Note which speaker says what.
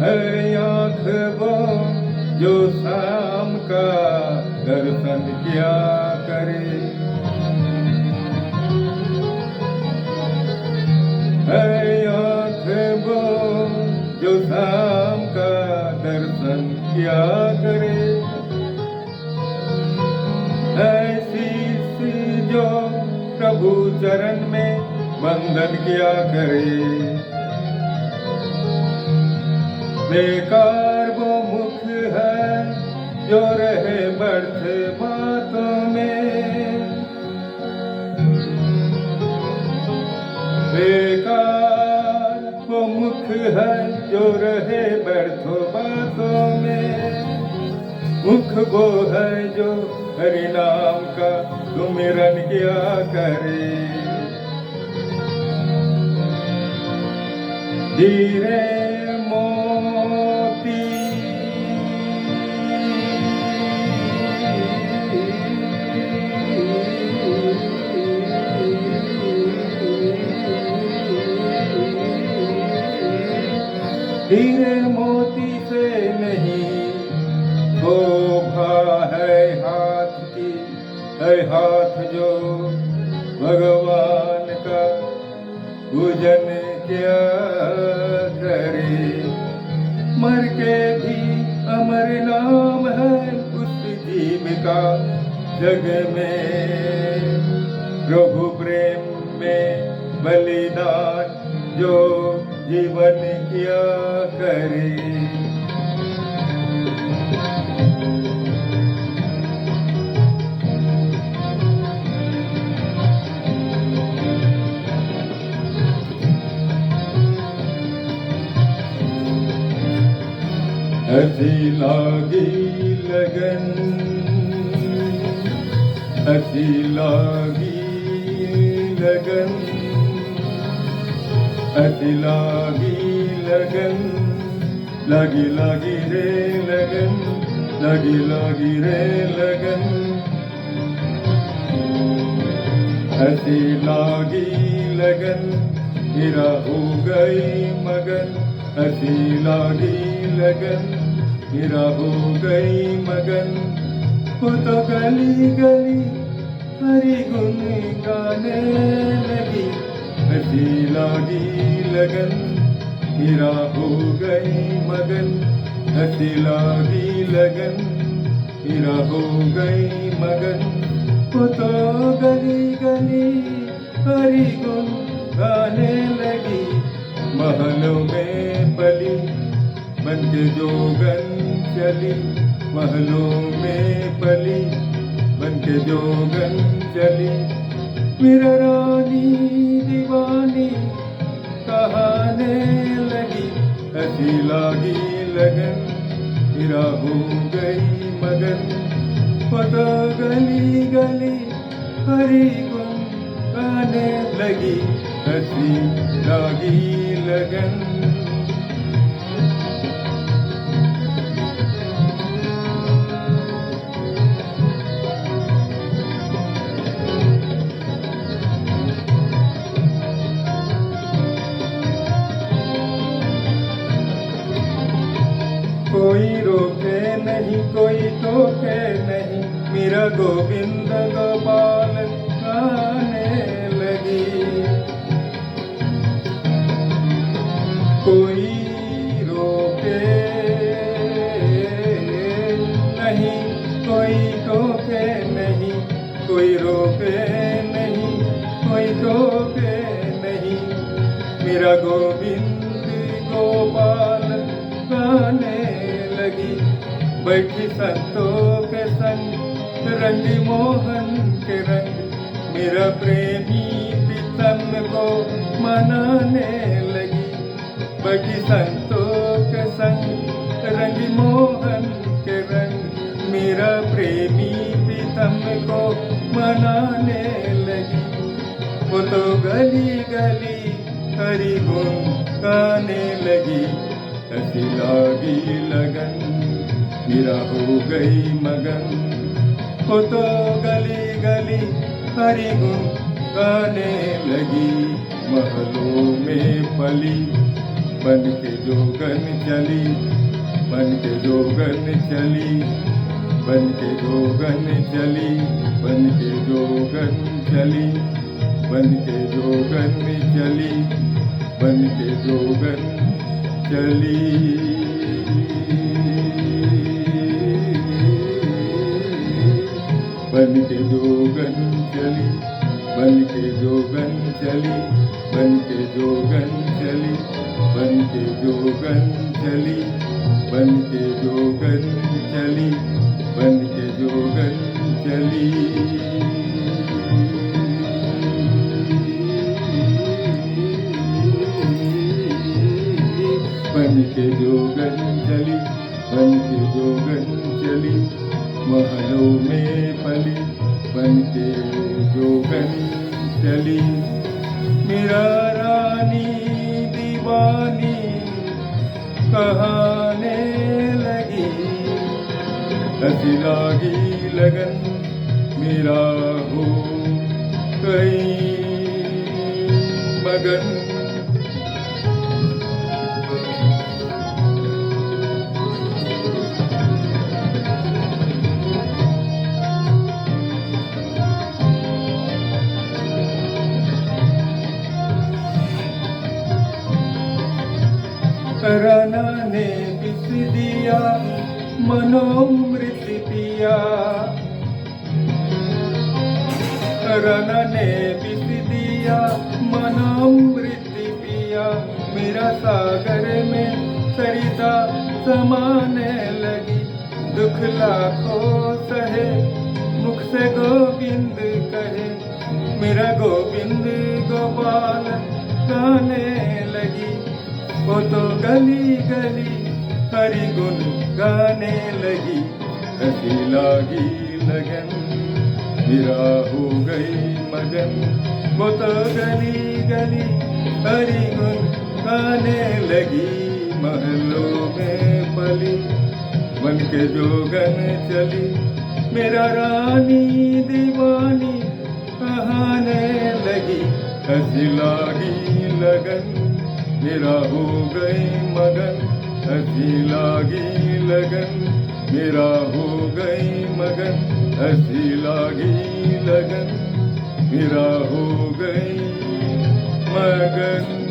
Speaker 1: है आँख वो जो शाम का दर्शन क्या करे। है आँख वो जो शाम का दर्शन क्या करे। ऐसी सी जो प्रभु चरण में वंदन क्या करे। बेकार वो मुख है जो रहे व्यर्थ बातों में। बेकार वो मुख है जो रहे व्यर्थ बातों में। मुख वो है जो हरि नाम का सुमिरन क्या करे। हीरे मोती हीरे मोती से नहीं शोभा है हाथ की। है हाथ जो भगवान का पूजन क्या करे। मर के भी अमर नाम है उस जीव का जग में। प्रभु प्रेम में बलिदान जो जीवन क्या करे। ऐसी लागी लगन, ऐसी लागी लगन, ऐसी लागी लगन, लगी लगी रे लगन, लगी लगी रे लगन। ऐसी लागी लगन मेरा हो गई मगन। ऐसी लागी लगन मेरा हो गई मगन। वो तो गली गली हरि गुण गाने लगी। ऐसी लागी लगन मेरा हो गई मगन। ऐसी लागी लगन मेरा हो गई मगन। वो तो गली गली हरि गुण गाने लगी। महलों में पली बन के जोगन चली। महलों में पली बन के जोगन चली। मेरा रानी दीवानी कहाने लगी। ऐसी लागी लगन मेरा हो गई मगन। पता गली गली हरि गुण गाने लगी। ऐसी लागी लगन। कोई रोके नहीं कोई टोके नहीं। मेरा गोविंद गोपाल गाने लगी। कोई रोके नहीं कोई टोके नहीं। कोई रोके नहीं कोई टोके नहीं। मेरा गोविंद गोपाल गाने लगी। बैठी संतों के संग रंगी मोहन के रंग। मेरा प्रेमी प्रीतम को मनाने लगी। बैठी संतों के संग रंगी मोहन के रंग। मेरा प्रेमी प्रीतम को मनाने लगी। वो तो गली गली हरि गुण गाने लगी। ऐसी लागी लगन मेरा हो गई मगन। वो तो गली गली हरि गुण गाने लगी। महलों में पली बन के जोगन चली, बन के जोगन चली, बन के जोगन चली, बन के जोगन चली, बन के जोगन चली, बन के जोगन चली। बन के जोगन चली, बन के जोगन चली, बन के जोगन चली, बन के जोगन चली, बन के जोगन चली, बन के जोगन चली। बन के जोगन चली, बन के जोगन चली, महलों में पली, बन के जोगन चली। मेरा रानी दीवानी कहाने लगी, हंसी लागी लगन मेरा हो गई मगन। राना ने पिस दिया मनोमृत पिया, राना ने पिस दिया मनोमृत पिया। मेरा सागर में सरिता समाने लगी, दुख लाखों सहे मुख से गोविंद कहे। मेरा गोविंद गोपाल गाने लगी, वो तो गली गली हरि गुण गाने लगी। हंसी लागी लगन मेरा हो गई मगन, वो तो गली गली हरि गुण गाने लगी। महलों में पली, बन के जोगन चली, मेरा रानी दीवानी कहाने लगी। हंसी लागी लगन मेरा हो गई मगन, हंसी लागी लगन मेरा हो गई मगन, हंसी लागी लगन मेरा हो गई मगन।